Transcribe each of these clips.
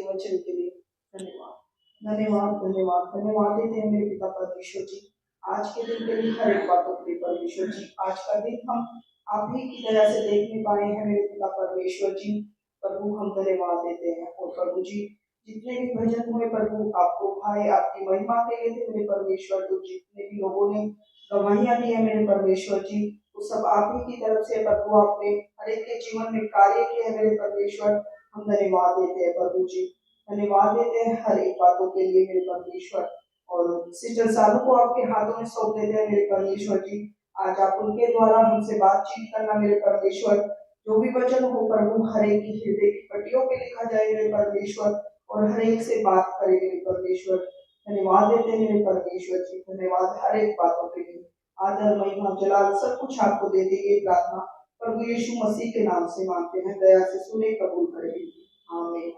के वचन के लिए धन्यवाद। धन्यवाद धन्यवाद धन्यवाद देते हैं मेरे पिता परमेश्वर जी, आज के दिन के लिए हर एक बातों के लिए परमेश्वर जी। आज का दिन हम आप ही की तरह से देखने पाए हैं मेरे पिता परमेश्वर जी। प्रभु हम धन्यवाद देते हैं। और प्रभु जी जितने भी भजन हुए प्रभु आपको भाई आपकी महिमा के लिए थे मेरे परमेश्वर। तो जितने भी लोगों ने गवाहियां दी है मेरे परमेश्वर जी, वो सब आप ही की तरफ से प्रभु आपने हर एक के जीवन में कार्य किए हैं मेरे परमेश्वर। हम धन्यवाद देते हैं प्रभु जी, धन्यवाद देते हैं हर एक बातों के लिए मेरे परमेश्वर। और सिस्टर सालू को आपके हाथों में सौंप देते हैं मेरे परमेश्वर जी। आज आप उनके द्वारा हमसे बातचीत करना मेरे परमेश्वर। जो भी वचन हो प्रभु हर एक की हृदय की पट्टियों पे लिखा जाए मेरे परमेश्वर, और हर एक से बात करे मेरे परमेश्वर। धन्यवाद देते हैं मेरे परमेश्वर जी, धन्यवाद हर एक बातों के लिए। आदर महिमा जलाल सब कुछ आपको देते ये प्रार्थना प्रभु यीशु मसीह के नाम से मांगते हैं। दया से सुने कबूल करें, आमीन।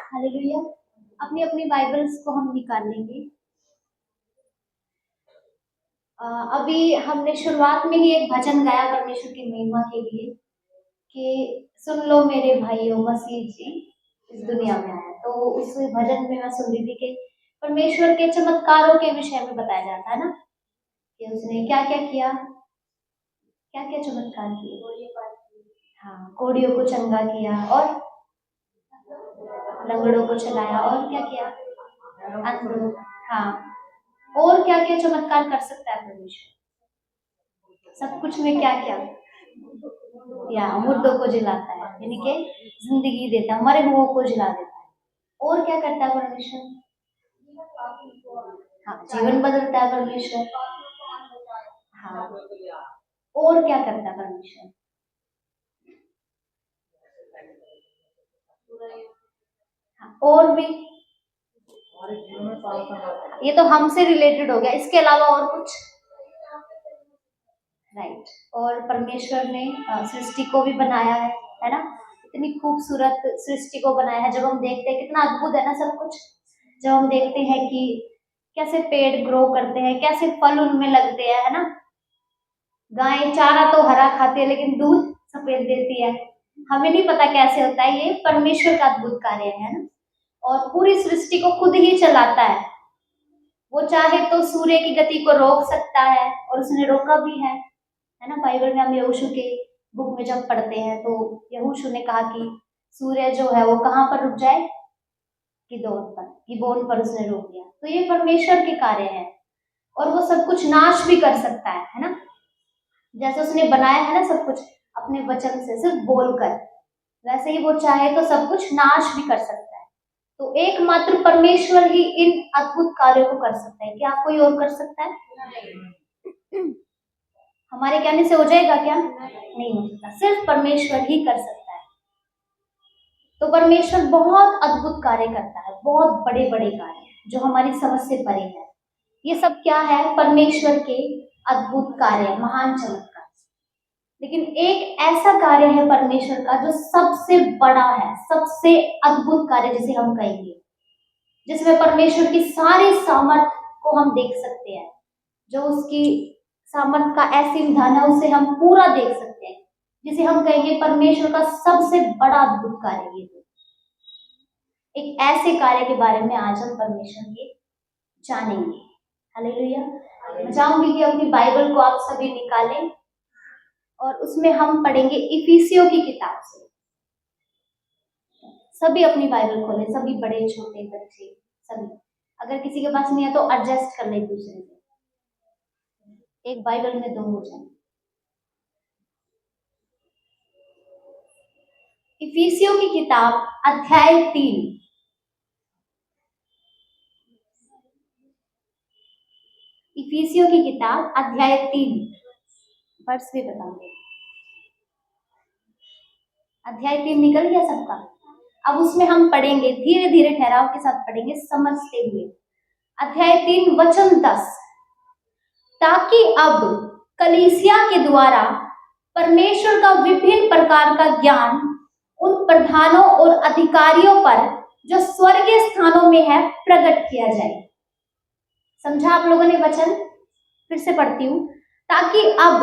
हालेलुया। अपनी अपनी बाइबल्स को हम निकाल लेंगे। अभी हमने शुरुआत में ही एक भजन गाया परमेश्वर की महिमा के लिए कि सुन लो मेरे भाइयों मसीह जी इस दुनिया में आया। तो उस भजन में मैं सुन रही थी कि परमेश्वर के चमत्कारों के विषय में बताया जाता है ना, कि उसने क्या क्या किया, क्या क्या चमत्कार किए। हाँ, कोढ़ियों को चंगा किया और लंगड़ों को चलाया, और क्या किया, अंधों। हाँ, और क्या क्या चमत्कार कर सकता है परमेश्वर। सब कुछ में क्या क्या, या मुर्दों को जिलाता है, यानी कि जिंदगी देता है, मरे हुओं को जिला देता है। और क्या करता है परमेश्वर? हाँ, जीवन बदलता है परमेश्वर। हाँ, और क्या करता है परमेश्वर? हाँ, और भी ये तो हमसे रिलेटेड हो गया, इसके अलावा और कुछ? राइट। और परमेश्वर ने सृष्टि को भी बनाया है ना। इतनी खूबसूरत सृष्टि को बनाया है। जब हम देखते हैं कितना अद्भुत है ना सब कुछ। जब हम देखते हैं कि कैसे पेड़ ग्रो करते हैं, कैसे फल उनमें लगते हैं, है ना। गाय चारा तो हरा खाती है लेकिन दूध सफेद देती है। हमें नहीं पता कैसे होता है, ये परमेश्वर का अद्भुत कार्य है ना। और पूरी सृष्टि को खुद ही चलाता है। वो चाहे तो सूर्य की गति को रोक सकता है, और उसने रोका भी है ना। बाइबल में हम यहोशू के बुक में जब पढ़ते हैं तो यहोशू ने कहा कि सूर्य जो है वो कहाँ पर रुक जाए, गिबोन पर उसने रोक दिया। तो ये परमेश्वर के कार्य है, और वो सब कुछ नाश भी कर सकता है ना। जैसे उसने बनाया है ना सब कुछ अपने वचन से, सिर्फ बोलकर, वैसे ही वो चाहे तो सब कुछ नाश भी कर सकता है। तो एकमात्र परमेश्वर ही इन अद्भुत कार्यों को कर सकता है। क्या कोई और कर सकता है? हमारे कहने से हो जाएगा क्या? नहीं हो सकता, सिर्फ परमेश्वर ही कर सकता है। तो परमेश्वर बहुत अद्भुत कार्य करता है, बहुत बड़े बड़े कार्य जो हमारी समझ से परे है। ये सब क्या है? परमेश्वर के अद्भुत कार्य, महान चमत्कार। लेकिन एक ऐसा कार्य है परमेश्वर का जो सबसे बड़ा है, सबसे अद्भुत कार्य जिसे हम कहेंगे, जिसमें परमेश्वर की सारी सामर्थ को हम देख सकते हैं। जो उसकी सामर्थ का ऐसी विधान है उसे हम पूरा देख सकते हैं, जिसे हम कहेंगे परमेश्वर का सबसे बड़ा अद्भुत कार्य। ये एक ऐसे कार्य के बारे में आज हम परमेश्वर के जानेंगे। हालेलुया। मैं चाहूंगी कि अपनी बाइबल को आप सभी निकालें, और उसमें हम पढ़ेंगे इफिसियों की किताब से। सभी अपनी बाइबल खोलें, सभी बड़े छोटे बच्चे सभी। अगर किसी के पास नहीं है तो एडजस्ट कर ले दूसरे से, एक बाइबल में दो हो जाए। इफिसियों की किताब अध्याय 3। इफिसियों की किताब अध्याय 3 वर्ष भी बताऊंगे। अध्याय 3 निकल गया सबका? अब उसमें हम पढ़ेंगे, धीरे धीरे ठहराव के साथ पढ़ेंगे, समझते हुए। अध्याय 3 वचन 10, ताकि अब कलीसिया के द्वारा परमेश्वर का विभिन्न प्रकार का ज्ञान उन प्रधानों और अधिकारियों पर जो स्वर्गीय स्थानों में है प्रकट किया जाए। समझा आप लोगों ने वचन? फिर से पढ़ती हूँ। ताकि अब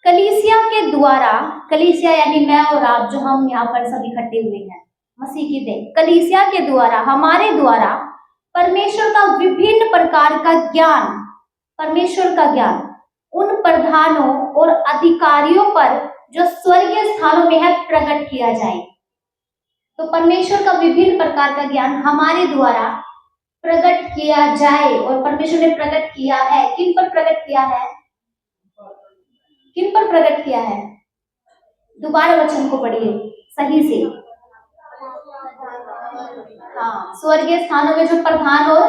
कलीसिया के द्वारा, कलीसिया यानी मैं और आप जो हम यहाँ पर सब इकट्ठे हुए हैं मसीह की देह, कलीसिया के द्वारा, हमारे द्वारा परमेश्वर का विभिन्न प्रकार का ज्ञान, परमेश्वर का ज्ञान उन प्रधानों और अधिकारियों पर जो स्वर्गीय स्थानों में है प्रकट किया जाए। तो परमेश्वर का विभिन्न प्रकार का ज्ञान हमारे द्वारा प्रकट किया जाए, और परमेश्वर ने प्रकट किया है। किन पर प्रकट किया है? किन पर प्रकट किया है? दोबारा वचन को पढ़िए सही से। हाँ, स्वर्गीय स्थानों में जो प्रधान और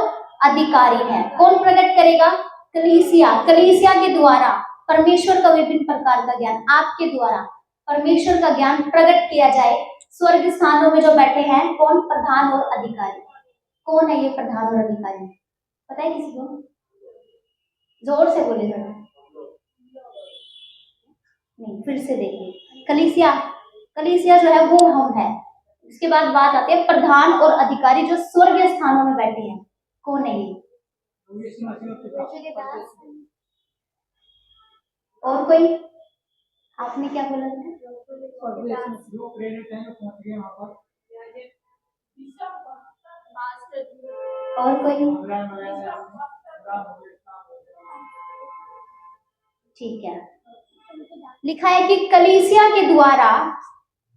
अधिकारी है, कौन प्रकट करेगा? कलीसिया। कलीसिया के द्वारा परमेश्वर का विभिन्न प्रकार का ज्ञान, आपके द्वारा परमेश्वर का ज्ञान प्रकट किया जाए। स्वर्ग स्थानों में जो बैठे हैं कौन? प्रधान और अधिकारी। कौन है ये प्रधान और अधिकारी? पता है किसी को? जोर से बोले जरा। नहीं, फिर से देखिए। कलीसिया, कलीसिया जो है वो हम है। इसके बाद बात आती है प्रधान और अधिकारी जो स्वर्गीय स्थानों में बैठे हैं। कौन है ये? और कोई? आपने क्या बोला था? और कोई? ठीक है, लिखा है कि कलीसिया के द्वारा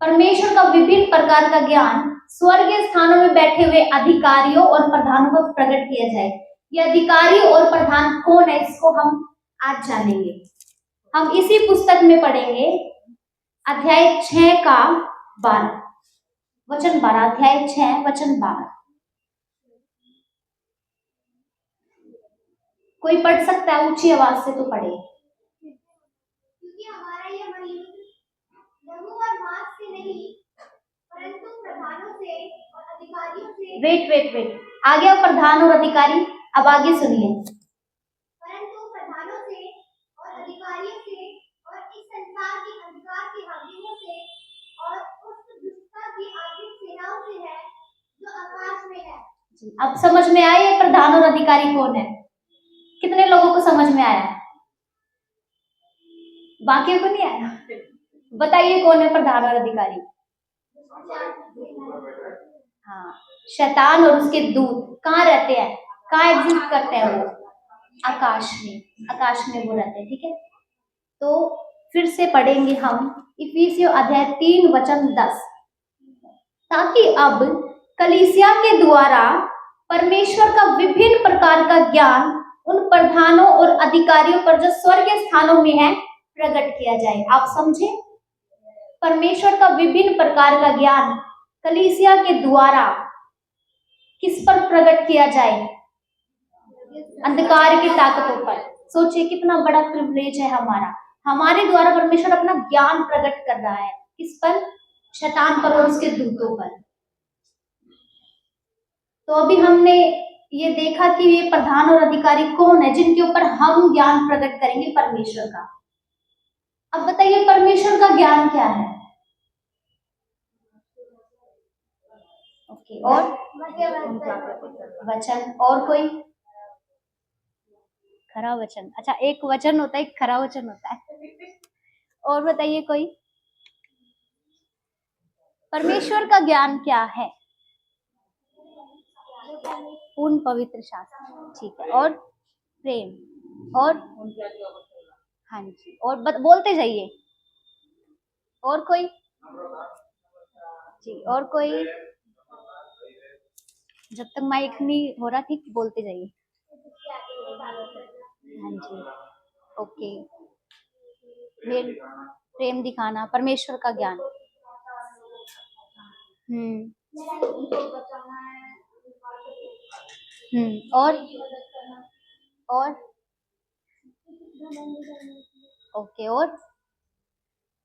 परमेश्वर का विभिन्न प्रकार का ज्ञान स्वर्गीय स्थानों में बैठे हुए अधिकारियों और प्रधानों को प्रकट किया जाए। ये अधिकारी और प्रधान कौन है, इसको हम आज जानेंगे। हम इसी पुस्तक में पढ़ेंगे अध्याय 6 का 12 वचन 12, अध्याय 6 वचन 12। कोई पढ़ सकता है? ऊंची आवाज से तो पढ़े। क्योंकि हमारा यह महायुद्ध लहू और मांस से नहीं परंतु प्रधानों से और अधिकारियों से। वेट आ गया प्रधान और अधिकारी। अब आगे सुनिए। परंतु प्रधानों से और अधिकारियों से और इस संसार के अंधकार के हाकिमों से और उस दुष्टता की आत्मिक सेनाओं से है जो आकाश में है। अब समझ में आया ये प्रधान और अधिकारी कौन है? कितने लोगों को समझ में आया? बाकियों को नहीं आया? बताइए कौन है प्रधान और अधिकारी? हाँ, शैतान और उसके दूत कहाँ रहते हैं? कहाँ एग्जिस्ट करते हैं वो? आकाश में। आकाश में वो रहते हैं। ठीक है, तो फिर से पढ़ेंगे हम इफिसियों अध्याय 3 वचन 10। ताकि अब कलीसिया के द्वारा परमेश्वर का विभिन्न प्रकार का ज्ञान उन प्रधानों और अधिकारियों पर जो स्वर्गीय स्थानों में है प्रकट किया जाए। आप समझे? परमेश्वर का विभिन्न प्रकार का ज्ञान कलीसिया के द्वारा किस पर प्रकट किया जाए? अंधकार की ताकतों पर। सोचिए कितना बड़ा प्रिविलेज है हमारा। हमारे द्वारा परमेश्वर अपना ज्ञान प्रकट कर रहा है। किस पर? शैतान पर और उसके दूतों पर। तो अभी हमने ये देखा कि ये प्रधान और अधिकारी कौन है जिनके ऊपर हम ज्ञान प्रकट करेंगे परमेश्वर का। अब बताइए परमेश्वर का ज्ञान क्या है? ओके, और वचन। और कोई? खरा वचन। अच्छा, एक वचन होता है, एक खरा वचन होता है। और बताइए कोई? परमेश्वर का ज्ञान क्या है? पूर्ण पवित्र शास्त्र। ठीक है, और प्रेम। और हाँ जी, और बोलते जाइए। और कोई? जी, और कोई? जब तक माइक नहीं हो रहा ठीक बोलते जाइए। हाँ जी, ओके। प्रेम दिखाना, परमेश्वर का ज्ञान। और ओके, और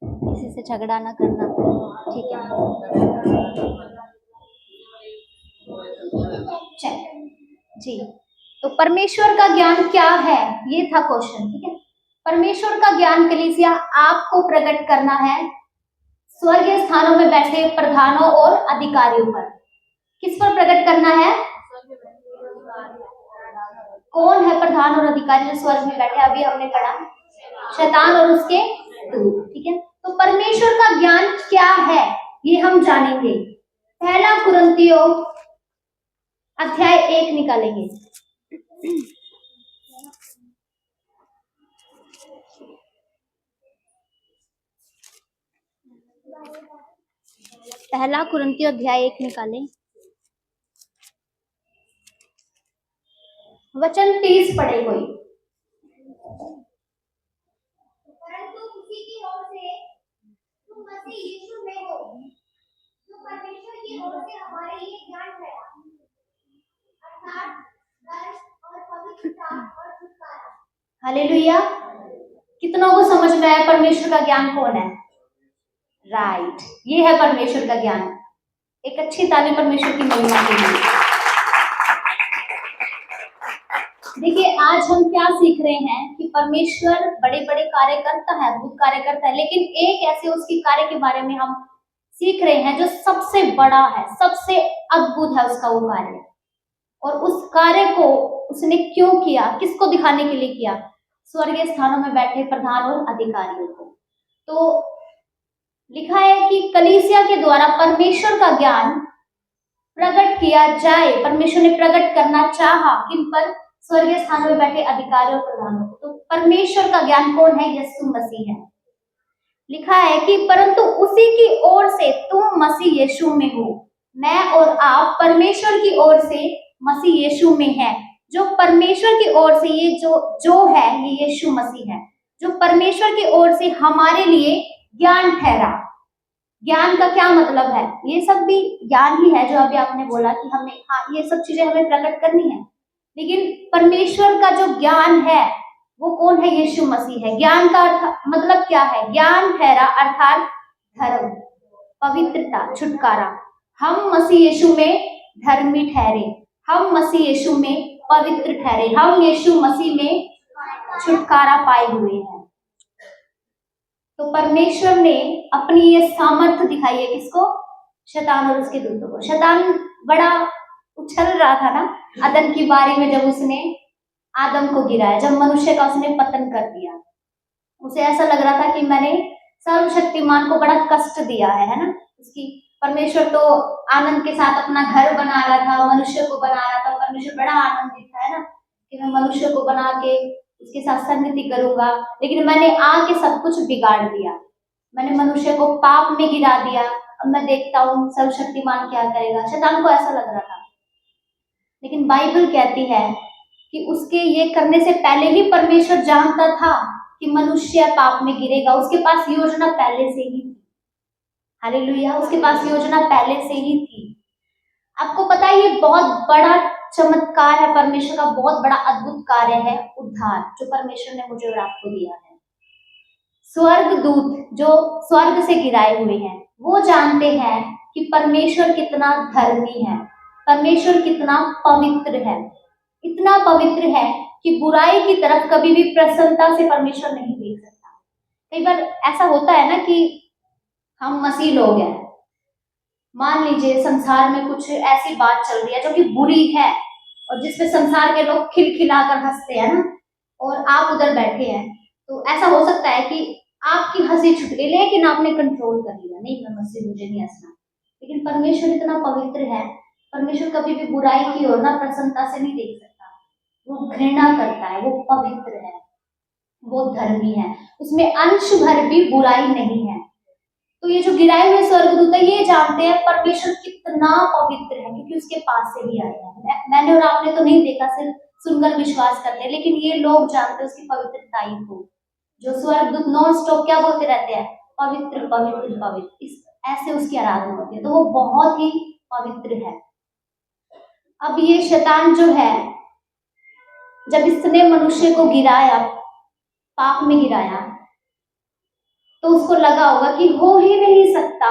किसी से झगड़ा ना करना। ठीक है, चल जी। तो परमेश्वर का ज्ञान क्या है, ये था क्वेश्चन। ठीक है, परमेश्वर का ज्ञान कलीसिया आपको प्रकट करना है स्वर्गीय स्थानों में बैठे प्रधानों और अधिकारियों पर। किस पर प्रकट करना है? कौन है प्रधान और अधिकारी जो स्वर्ग में बैठे? अभी हमने पढ़ा शैतान और उसके दूत। ठीक है, तो परमेश्वर का ज्ञान क्या है ये हम जानेंगे। पहला कुरिन्थियों अध्याय 1 निकालेंगे। पहला कुरिन्थियों अध्याय 1 निकालें, वचन 30 पढ़े कोई। परंतु उसी की ओर से तुम मसीह यीशु में हो, जो परमेश्वर की ओर से हमारे लिए ज्ञान ठहरा, अर्थात धर्म और पवित्रता और छुटकारा। हालेलुया। कितनों को समझ में आया परमेश्वर का ज्ञान कौन है? राइट, ये है परमेश्वर का ज्ञान। एक अच्छी ताली परमेश्वर की महिमा के लिए। देखिए, आज हम क्या सीख रहे हैं कि परमेश्वर बड़े बड़े कार्य करता है, अद्भुत कार्य करता है, लेकिन एक ऐसे उसकी कार्य के बारे में हम सीख रहे हैं जो सबसे बड़ा है, सबसे अद्भुत है उसका वो कार्य। और उस कार्य को उसने क्यों किया, किसको दिखाने के लिए किया? स्वर्गीय स्थानों में बैठे प्रधान और अधिकारियों को। तो लिखा है कि कलीसिया के द्वारा परमेश्वर का ज्ञान प्रकट किया जाए। परमेश्वर ने प्रकट करना चाहा, किन पर? स्वर्गीय स्थानों में बैठे अधिकारियों और प्रधानों को। तो परमेश्वर का ज्ञान कौन है? यीशु मसीह है। लिखा है कि परंतु उसी की ओर से तुम मसीह यीशु में हो। मैं और आप परमेश्वर की ओर से मसीह यीशु में है। जो परमेश्वर की ओर से ये जो है ये यीशु मसीह है, जो परमेश्वर की ओर से हमारे लिए ज्ञान ठहरा। ज्ञान का क्या मतलब है? ये सब भी ज्ञान ही है जो अभी आपने बोला कि हमें, हाँ, ये सब चीजें हमें प्रकट करनी है, लेकिन परमेश्वर का जो ज्ञान है वो कौन है? यीशु मसीह है। ज्ञान का अर्थ मतलब क्या है? ज्ञान ठहरा अर्थात धर्म, पवित्रता, छुटकारा। हम मसीह यीशु में धर्मी ठहरे, हम मसीह यीशु में पवित्र ठहरे, हम यीशु मसीह में छुटकारा पाए हुए हैं। तो परमेश्वर ने अपनी ये सामर्थ्य दिखाई है किसको? शैतान और उसके दूतों को। शैतान बड़ा उछल रहा था ना अदन की बारी में, जब उसने आदम को गिराया, जब मनुष्य का उसने पतन कर दिया। उसे ऐसा लग रहा था कि मैंने सर्वशक्तिमान को बड़ा कष्ट दिया है ना। उसकी परमेश्वर तो आनंद के साथ अपना घर बना रहा था, मनुष्य को बना रहा था। परमेश्वर बड़ा आनंदित था, है ना, कि मैं मनुष्य को बना के उसके साथ संगति करूंगा, लेकिन मैंने आके सब कुछ बिगाड़ दिया। मैंने मनुष्य को पाप में गिरा दिया। अब मैं देखता हूँ सर्वशक्तिमान क्या करेगा। शैतान को ऐसा लग रहा था, लेकिन बाइबल कहती है कि उसके ये करने से पहले ही परमेश्वर जानता था कि मनुष्य पाप में गिरेगा। उसके पास योजना पहले से ही थी। हालेलुया, उसके पास योजना पहले से ही थी। आपको पता है ये बहुत बड़ा चमत्कार है, परमेश्वर का बहुत बड़ा अद्भुत कार्य है उद्धार, जो परमेश्वर ने मुझे और आपको दिया है। स्वर्ग दूत जो स्वर्ग से गिराए हुए हैं वो जानते हैं कि परमेश्वर कितना धर्मी है, परमेश्वर कितना पवित्र है। इतना पवित्र है कि बुराई की तरफ कभी भी प्रसन्नता से परमेश्वर नहीं देख सकता। कई बार ऐसा होता है ना कि हम मसीह लोग हैं, मान लीजिए संसार में कुछ ऐसी बात चल रही है जो कि बुरी है और जिसपे संसार के लोग खिलखिलाकर हंसते हैं ना, और आप उधर बैठे हैं, तो ऐसा हो सकता है कि आपकी हंसी छूट गई, लेकिन आपने कंट्रोल कर लिया, नहीं मैं मसीह, मुझे नहीं हंसना। लेकिन परमेश्वर इतना पवित्र है, परमेश्वर कभी भी बुराई की ओर ना प्रसन्नता से नहीं देख सकता। वो घृणा करता है, वो पवित्र है, वो धर्मी है, उसमें अंश भर भी बुराई नहीं है। तो ये जो गिराए हुए स्वर्गदूत है ये जानते हैं परमेश्वर कितना पवित्र है, क्योंकि उसके पास से ही आए हैं। मैंने और आपने तो नहीं देखा, सिर्फ सुनकर विश्वास करते हैं, लेकिन ये लोग जानते हैं उसकी पवित्रता को। जो स्वर्गदूत नॉन स्टॉप क्या बोलते रहते हैं? पवित्र पवित्र पवित्र, इस ऐसे उसकी आराधना होती है। तो वो बहुत ही पवित्र है। अब ये शैतान जो है, जब इसने मनुष्य को गिराया, पाप में गिराया, तो उसको लगा होगा कि हो ही नहीं सकता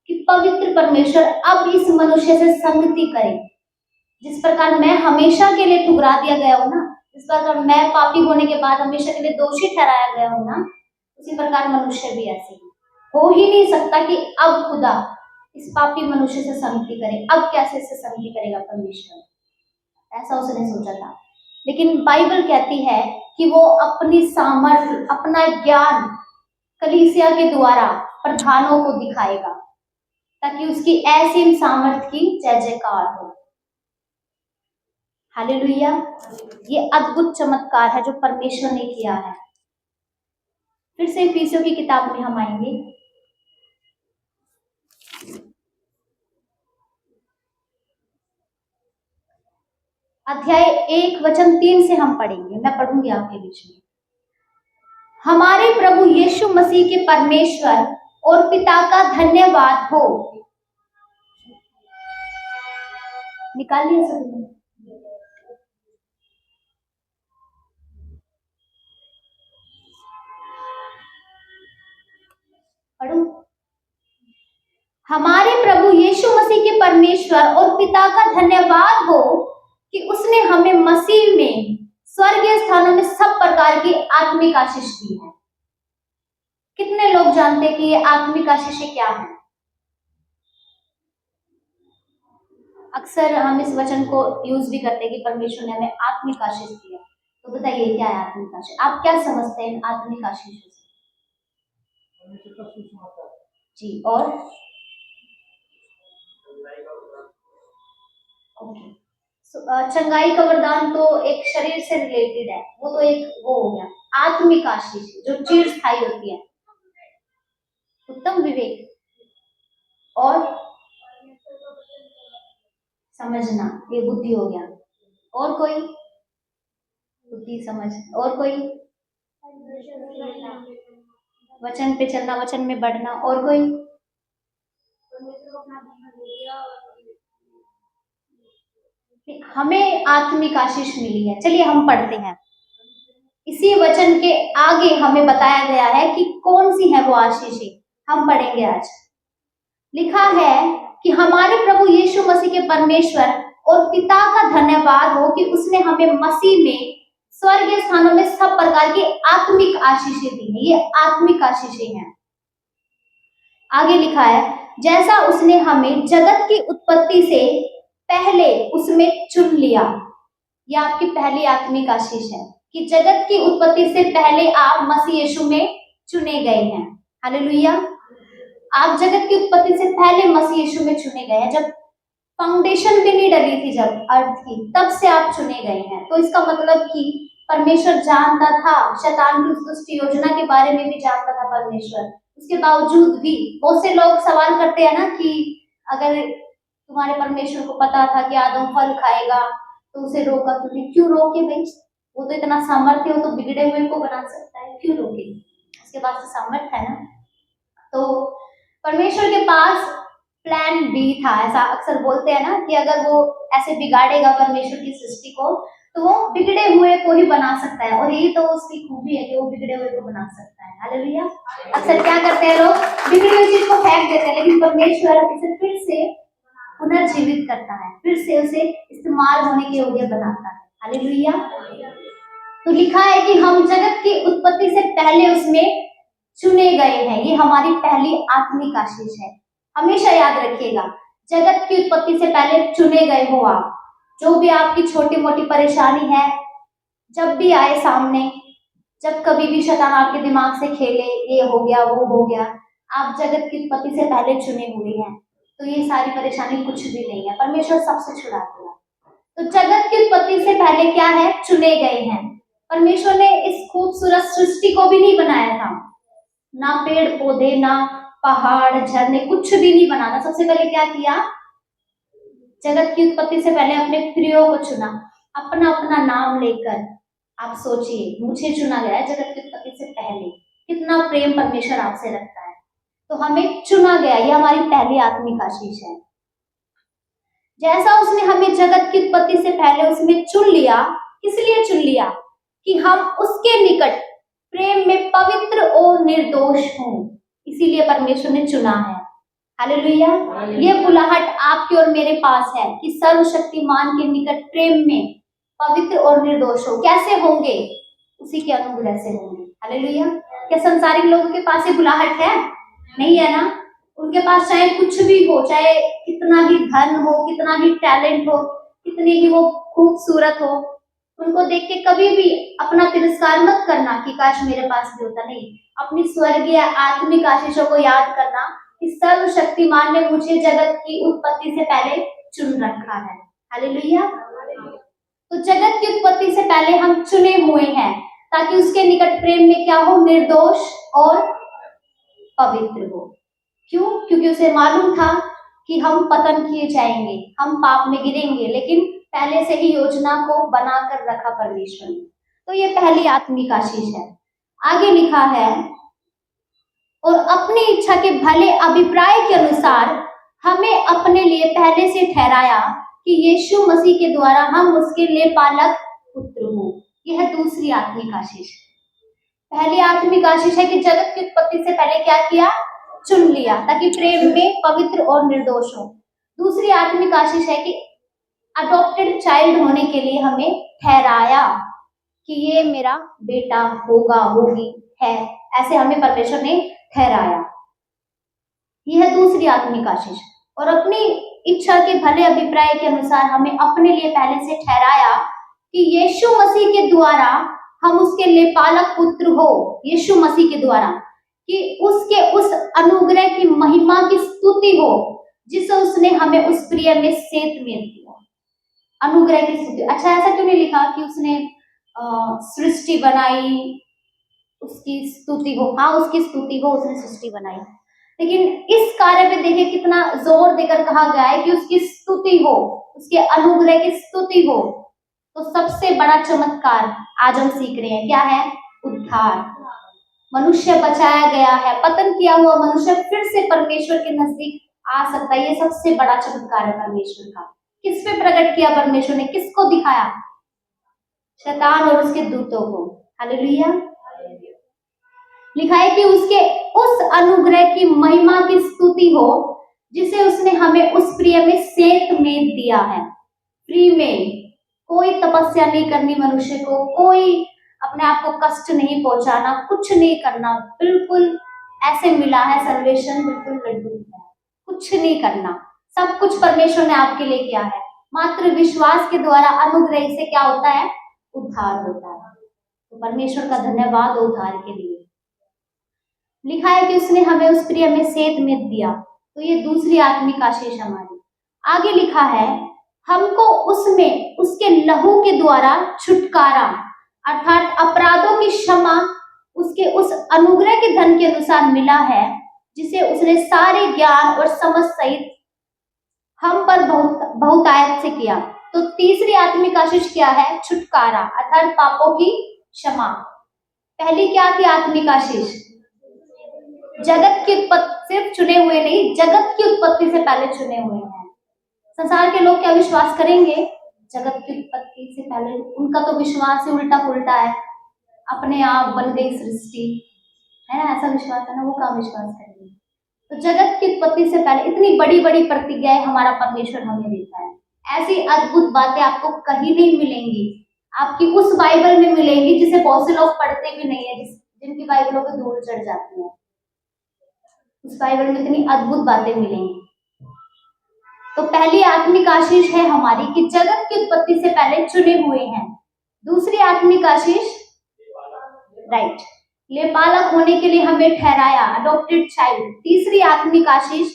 कि पवित्र परमेश्वर अब इस मनुष्य से संगति करे। जिस प्रकार मैं हमेशा के लिए ठुकरा दिया गया हूं ना, जिस प्रकार मैं पापी होने के बाद हमेशा के लिए दोषी ठहराया गया हूं ना, उसी प्रकार मनुष्य भी ऐसे हो ही नहीं सकता कि अब खुदा इस पापी मनुष्य से संगति करे। अब कैसे इससे संगति करेगा परमेश्वर? ऐसा उसने सोचा था। लेकिन बाइबल कहती है कि वो अपनी सामर्थ्य, अपना ज्ञान कलीसिया के द्वारा प्रधानों को दिखाएगा, ताकि उसकी ऐसी सामर्थ की जय जयकार हो। हालेलुया। ये अद्भुत चमत्कार है जो परमेश्वर ने किया है। फिर से इफिसियों की किताब में हम आएंगे, अध्याय 1 वचन 3 से हम पढ़ेंगे। मैं पढ़ूंगी आपके बीच में। हमारे प्रभु यीशु मसीह के परमेश्वर और पिता का धन्यवाद हो। निकाल लिया सभी ने? पढ़ू। हमारे प्रभु यीशु मसीह के परमेश्वर और पिता का धन्यवाद हो कि उसने हमें मसीह में स्वर्गीय स्थानों में सब प्रकार की आत्मिक आशीष दी है। कितने लोग जानते हैं कि ये आत्मिक आशीषें क्या है? अक्सर हम इस वचन को यूज भी करते हैं कि परमेश्वर ने हमें आत्मिक आशीष दिया। तो बताइए क्या है आत्मिक आशीष? आप क्या समझते हैं आत्मिक आशीषों से? जी, और ओके, चंगाई का वरदान तो एक शरीर से रिलेटेड है, वो तो एक वो हो गया। आत्मिक आशीष जो चिरस्थायी होती है, उत्तम विवेक और समझना, ये बुद्धि हो गया। और कोई? बुद्धि, समझ, और कोई? वचन पे चलना, वचन में बढ़ना, और कोई? हमें आत्मिक आशीष मिली है। चलिए हम पढ़ते हैं। इसी वचन के आगे हमें बताया गया है कि कौन सी है वो आशीषें। हम पढ़ेंगे आज। लिखा है कि हमारे प्रभु यीशु मसीह के परमेश्वर और पिता का धन्यवाद हो कि उसने हमें मसीह में स्वर्गीय स्थानों में सब प्रकार की आत्मिक आशीषें दी हैं। ये आत्मिक आशीषें हैं। आगे लिखा है, जैसा उसने हमें जगत की उत्पत्ति से पहले उसमें चुन लिया। यह आपकी पहली आत्मिक आशीष है कि जगत की उत्पत्ति से पहले आप मसीह यीशु में चुने गए हैं। हालेलुया। आप जगत की उत्पत्ति से पहले मसीह यीशु में चुने गए हैं। जब फाउंडेशन भी नहीं डली थी जब अर्थ की, तब से आप चुने गए हैं। तो इसका मतलब कि परमेश्वर जानता था, शैतान की उस दुष्ट योजना के बारे में भी जानता था परमेश्वर। उसके बावजूद भी बहुत से लोग सवाल करते हैं ना कि अगर तुम्हारे परमेश्वर को पता था कि आदम फल खाएगा तो उसे रोका क्यों? क्यों रोके भाई? वो तो इतना सामर्थ्य हो तो बिगड़े हुए को बना सकता है, क्यों रोके? उसके पास तो सामर्थ्य है ना। तो परमेश्वर के पास प्लान बी था। ऐसा अक्सर बोलते हैं ना कि अगर वो ऐसे बिगाड़ेगा परमेश्वर की सृष्टि को तो वो बिगड़े हुए को ही बना सकता है। और यही तो उसकी खूबी है कि वो बिगड़े हुए को बना सकता है। हालेलुया। अक्सर क्या करते हैं लोग? बिगड़ी हुई चीज को फेंक देते हैं, लेकिन परमेश्वर उसे फिर से पुनर्जीवित करता है, फिर से उसे इस्तेमाल होने के योग्य बनाता है। हालेलुया। तो लिखा है कि हम जगत की उत्पत्ति से पहले उसमें चुने गए हैं। ये हमारी पहली आत्मिक आशीष है। हमेशा याद रखिएगा, जगत की उत्पत्ति से पहले चुने गए हो आप। जो भी आपकी छोटी मोटी परेशानी है, जब भी आए सामने, जब कभी भी शैतान आपके दिमाग से खेले, ये हो गया वो हो गया, आप जगत की उत्पत्ति से पहले चुने हुए हैं। तो ये सारी परेशानी कुछ भी नहीं है, परमेश्वर सबसे छुड़ा देगा। तो जगत की उत्पत्ति से पहले क्या है? चुने गए हैं। परमेश्वर ने इस खूबसूरत सृष्टि को भी नहीं बनाया था, ना पेड़ पौधे, ना पहाड़ झरने, कुछ भी नहीं बनाना। सबसे पहले क्या किया? जगत की उत्पत्ति से पहले अपने प्रियो को चुना, अपना अपना नाम लेकर। आप सोचिए, मुझे चुना गया है जगत की उत्पत्ति से पहले। कितना प्रेम परमेश्वर आपसे रखता है। तो हमें चुना गया, ये हमारी पहली आत्मिक आशीष है। जैसा उसने हमें जगत की उत्पत्ति से पहले उसमें चुन लिया। किस लिए चुन लिया? कि हम उसके निकट प्रेम में पवित्र और निर्दोष हों। इसीलिए परमेश्वर ने चुना है। हालेलुया। ये बुलाहट आपके और मेरे पास है कि सर्वशक्तिमान के निकट प्रेम में पवित्र और निर्दोष हो। कैसे होंगे? उसी के अनुग्रह से होंगे। हालेलुया। क्या संसारिक लोगों के पास ये बुलाहट है? नहीं है ना। उनके पास चाहे कुछ भी हो, चाहे कितना ही धन हो, कितना ही टैलेंट हो, कितनी ही वो खूबसूरत हो, उनको देख के कभी भी अपना तिरस्कार मत करना कि काश मेरे पास भी होता। नहीं, अपनी स्वर्गीय आत्मिक आशीषों को याद करना कि सर्वशक्तिमान ने मुझे जगत की उत्पत्ति से पहले चुन रखा है। हालेलुया। तो जगत की उत्पत्ति से पहले हम चुने हुए हैं ताकि उसके निकट प्रेम में क्या हो, निर्दोष और पवित्र हो। क्यों? क्योंकि उसे मालूम था कि हम पतन किए जाएंगे, हम पाप में गिरेंगे, लेकिन पहले से ही योजना को बनाकर रखा परमेश्वर ने। तो ये पहली आत्मिक आशीष है। आगे लिखा है, और अपनी इच्छा के भले अभिप्राय के अनुसार हमें अपने लिए पहले से ठहराया कि यीशु मसीह के द्वारा हम उसके लिए पालक पुत्र हो। यह दूसरी आत्मिक आशीष। पहली आत्मिक आशीष है कि जगत की उत्पत्ति से पहले क्या किया, चुन लिया ताकि प्रेम में पवित्र और निर्दोष हो। दूसरी आत्मिक आशीष है कि अडॉप्टेड चाइल्ड होने के लिए हमें ठहराया कि ये मेरा बेटा होगा, होगी, है, ऐसे हमें परमेश्वर ने ठहराया। यह दूसरी आत्मिक आशीष। और अपनी इच्छा के भले अभिप्राय के अनुसार हमें अपने लिए पहले से ठहराया कि यीशु मसीह के द्वारा हम उसके लिए पालक पुत्र हो। यीशु मसीह के द्वारा, कि उसके उस अनुग्रह की महिमा की स्तुति हो जिसे उसने हमें उस प्रिय में सेत में दिया। अनुग्रह की स्तुति। अच्छा, ऐसा क्यों नहीं लिखा कि उसने सृष्टि बनाई, उसकी स्तुति हो? हाँ, उसकी स्तुति हो, उसने सृष्टि बनाई, लेकिन इस कार्य पे देखिए कितना जोर देकर कहा गया है कि उसकी स्तुति हो, उसके अनुग्रह की स्तुति हो। तो सबसे बड़ा चमत्कार आज हम सीख रहे हैं, क्या है? उद्धार। मनुष्य बचाया गया है, पतन किया हुआ मनुष्य फिर से परमेश्वर के नजदीक आ सकता है। ये सबसे बड़ा चमत्कार है परमेश्वर का। किस पे प्रकट किया परमेश्वर ने? किसको दिखाया? शैतान और उसके दूतों को। हालेलुया। लिखा है कि उसके उस अनुग्रह की महिमा की स्तुति हो जिसे उसने हमें उस प्रिय में सेत में दिया है। फ्री में, कोई तपस्या नहीं करनी मनुष्य को, कोई अपने आप को कष्ट नहीं पहुंचाना, कुछ नहीं करना, बिल्कुल ऐसे मिला है सल्वेशन, बिल्कुल लड्डू है, कुछ नहीं करना, सब कुछ परमेश्वर ने आपके लिए किया है। मात्र विश्वास के द्वारा अनुग्रह से क्या होता है? उद्धार होता है। तो परमेश्वर का धन्यवाद उद्धार के लिए। लिखा है कि उसने हमें उस प्रिय में सेत में दिया। तो ये दूसरी आत्मिक आशीष हमारी। आगे लिखा है, हमको उसमें उसके लहू के द्वारा छुटकारा अर्थात अपराधों की क्षमा उसके उस अनुग्रह के धन के अनुसार मिला है जिसे उसने सारे ज्ञान और समझ सहित हम पर बहुतायत से किया। तो तीसरी आत्मिक आशीष क्या है? छुटकारा अर्थात पापों की क्षमा। पहली क्या थी आत्मिक आशीष? जगत की उत्पत्ति, सिर्फ चुने हुए नहीं, जगत की उत्पत्ति से पहले चुने हुए हैं। संसार के लोग क्या विश्वास करेंगे? जगत की उत्पत्ति से पहले उनका तो विश्वास ही उल्टा पुल्टा है, अपने आप बन गई सृष्टि, है ना, ऐसा विश्वास है ना, वो कहाँ विश्वास करेंगे? तो जगत की उत्पत्ति से पहले इतनी बड़ी बड़ी प्रतिज्ञाएं हमारा परमेश्वर हमें देता है। ऐसी अद्भुत बातें आपको कहीं नहीं मिलेंगी, आपकी उस बाइबल में मिलेंगी जिसे बहुत से लोग पढ़ते भी नहीं है, जिनकी बाइबलों पे धूल चढ़ जाती है। उस बाइबल में इतनी अद्भुत बातें मिलेंगी। तो पहली आत्मिक आशीष है हमारी कि जगत की उत्पत्ति से पहले चुने हुए हैं। दूसरी आत्मिक आशीष, राइट, लेपालक होने के लिए हमें ठहराया, अडॉप्टेड चाइल्ड। तीसरी आत्मिक आशीष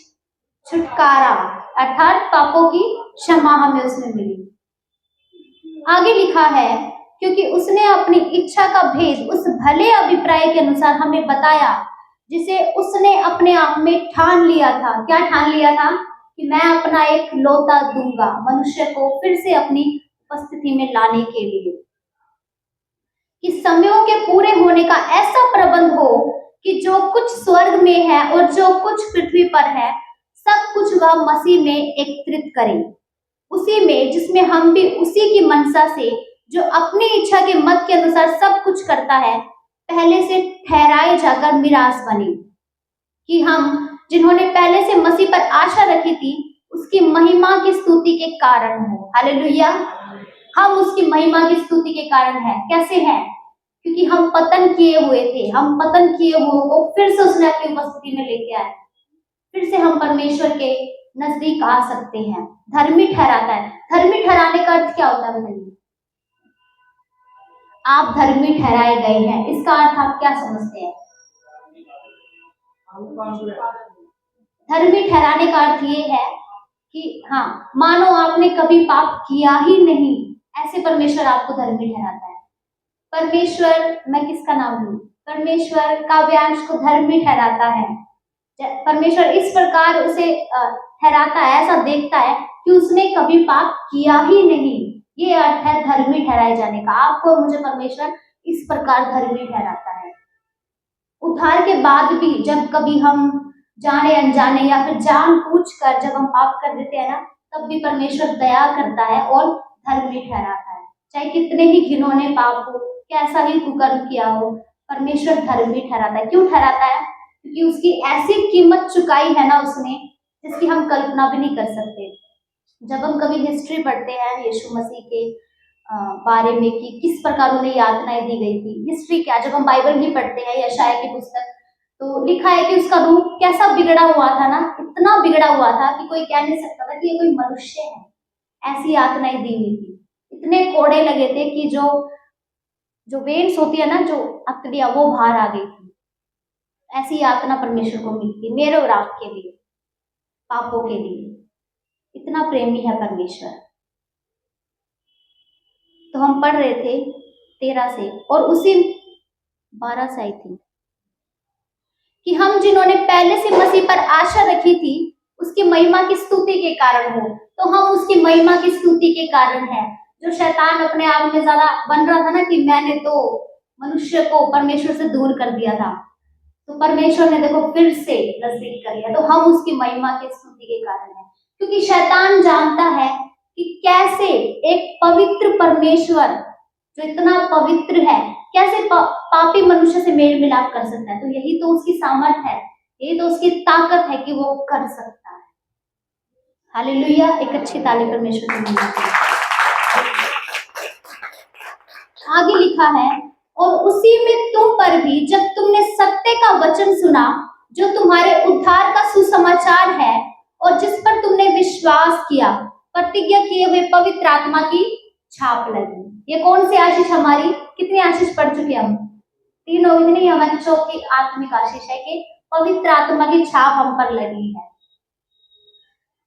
छुटकारा अर्थात पापों की क्षमा हमें उसमें मिली। आगे लिखा है, क्योंकि उसने अपनी इच्छा का भेद उस भले अभिप्राय के अनुसार हमें बताया जिसे उसने अपने आप में ठान लिया था। क्या ठान लिया था? कि मैं अपना एक लौता दूंगा मनुष्य को फिर से अपनी उपस्थिति में लाने के लिए, कि समयों के पूरे होने का ऐसा प्रबंध हो कि जो कुछ स्वर्ग में है और जो कुछ पृथ्वी पर है सब कुछ वह मसीह में एकत्रित करे, उसी में जिसमें हम भी उसी की मनसा से जो अपनी इच्छा के मत के अनुसार सब कुछ करता है पहले से ठहराए जाकर मिरास बने, कि हम जिन्होंने पहले से मसीह पर आशा रखी थी उसकी महिमा की स्तुति के कारण हो। हालेलुया। हम उसकी महिमा की स्तुति के कारण है। कैसे हैं? क्योंकि हम पतन किए हुए थे, हम पतन किए हुए को फिर से उसने अपनी उपस्थिति में लेके आए, फिर से हम परमेश्वर के नजदीक आ सकते हैं। धर्मी ठहराता है। धर्मी ठहराने का अर्थ क्या होता है बताइए? आप धर्मी ठहराए गए हैं, इसका अर्थ आप क्या समझते हैं? धर्मी ठहराने का अर्थ ये है कि हाँ, मानो आपने कभी पाप किया ही नहीं, ऐसे परमेश्वर आपको धर्मी ठहराता है। परमेश्वर, मैं किसका नाम लूं? परमेश्वर काव्यांश को धर्मी ठहराता है। परमेश्वर इस प्रकार उसे ठहराता है, ऐसा देखता है कि उसने कभी पाप किया ही नहीं। ये अर्थ है धर्मी ठहराए जाने का। आपको मुझे परमेश्वर इस प्रकार धर्मी ठहराता है। उद्धार के बाद भी जब कभी हम जाने अनजाने या फिर जानबूझकर जब हम पाप कर देते हैं ना, तब भी परमेश्वर दया करता है और धर्मी ठहराता है। चाहे कितने ही घिनौने पाप हो, कैसा ही कुकर्म किया हो, परमेश्वर धर्मी ठहराता है। क्यों ठहराता है? क्योंकि उसकी ऐसी कीमत चुकाई है ना उसने, जिसकी हम कल्पना भी नहीं कर सकते। जब हम कभी हिस्ट्री पढ़ते हैं यीशु मसीह के बारे में कि किस प्रकार उन्हें यातनाएं दी गई थी, हिस्ट्री क्या, जब हम बाइबल भी पढ़ते हैं, यशायाह की पुस्तक, तो लिखा है कि उसका रूप कैसा बिगड़ा हुआ था ना, इतना बिगड़ा हुआ था कि कोई कह नहीं सकता था कि ये कोई मनुष्य है। ऐसी यातनाएं दी हुई थी, इतने कोड़े लगे थे कि जो वेन्स होती है ना, जो अतड़ियां, वो बाहर आ गई थी। ऐसी यातना परमेश्वर को मिलती मेरे और आपके लिए, पापों के लिए। इतना प्रेमी है परमेश्वर। तो हम पढ़ रहे थे 13 से और उसी 12 से आई थी कि हम जिन्होंने पहले से मसीह पर आशा रखी थी उसकी महिमा की स्तुति के कारण हो। तो हम उसकी महिमा की स्तुति के कारण है। जो शैतान अपने आप में ज्यादा बन रहा था ना कि मैंने तो मनुष्य को परमेश्वर से दूर कर दिया था, तो परमेश्वर ने देखो फिर से नजदीक कर लिया। तो हम उसकी महिमा की स्तुति के कारण है, क्योंकि शैतान जानता है कि कैसे एक पवित्र परमेश्वर जो इतना पवित्र है, कैसे पापी मनुष्य से मेल मिलाप कर सकता है। तो यही तो उसकी सामर्थ है, यही तो उसकी ताकत है कि वो कर सकता है। हालेलुया। एक अच्छी ताली परमेश्वर को मिलनी चाहिए। आगे लिखा है, और उसी में तुम पर भी जब तुमने सत्य का वचन सुना जो तुम्हारे उद्धार का सुसमाचार है और जिस पर तुमने विश्वास किया, प्रतिज्ञा किए हुए पवित्र आत्मा की छाप लगी। ये कौन सी आशीष हमारी? कितनी आशीष पढ़ चुके हम? 3 हो गई। नहीं, हमारी चौथी आत्मिक आशीष है कि पवित्र आत्मा की छाप हम पर लगी है।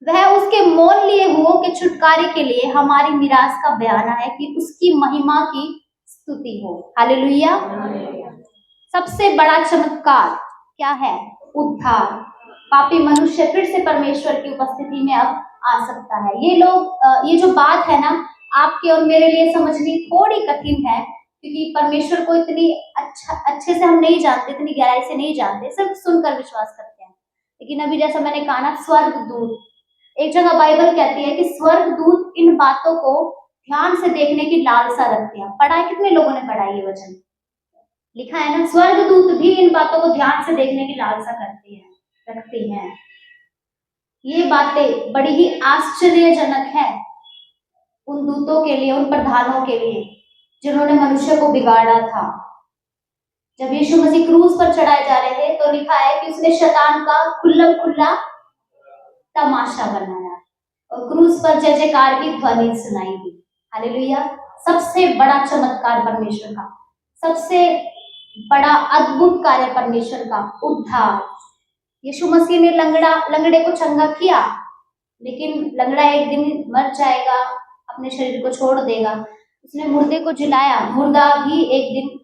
वह उसके मोल लिए हुओं के छुटकारे के लिए हमारी मिरास का बयाना है कि उसकी महिमा की स्तुति हो। हालेलुया। सबसे बड़ा चमत्कार क्या है? उद्धार। पापी मनुष्य फिर से परमेश्वर की उपस्थिति में अब आ सकता है। ये जो बात है ना, आपके और मेरे लिए समझनी थोड़ी कठिन है, क्योंकि परमेश्वर को इतनी अच्छे से हम नहीं जानते, इतनी गहराई से नहीं जानते, सिर्फ सुनकर विश्वास करते हैं। लेकिन अभी जैसा मैंने कहा ना, स्वर्गदूत, एक जगह बाइबल कहती है कि स्वर्गदूत इन बातों को ध्यान से देखने की लालसा रखते हैं। पढ़ा है? कितने लोगों ने पढ़ा ये वचन? लिखा है ना, स्वर्गदूत भी इन बातों को ध्यान से देखने की लालसा रखते हैं। ये बातें बड़ी ही आश्चर्यजनक है उन दूतों के लिए, उन प्रधानों के लिए जिन्होंने मनुष्य को बिगाड़ा था। जब यीशु मसीह क्रूस पर चढ़ाए जा रहे थे, तो लिखा है कि उसने शैतान का खुल्लम खुल्ला तमाशा बनाया और क्रूस पर जय जयकार की ध्वनि सुनाई दी। हालेलुया। सबसे बड़ा चमत्कार परमेश्वर का, सबसे बड़ा अद्भुत कार्य परमेश्वर का, उद्धार। यीशु मसीह ने लंगड़े को चंगा किया, लेकिन लंगड़ा एक दिन मर जाएगा, अपने शरीर को छोड़ देगा। उसने मुर्दे को जिलाया, मुर्दा भी एक दिन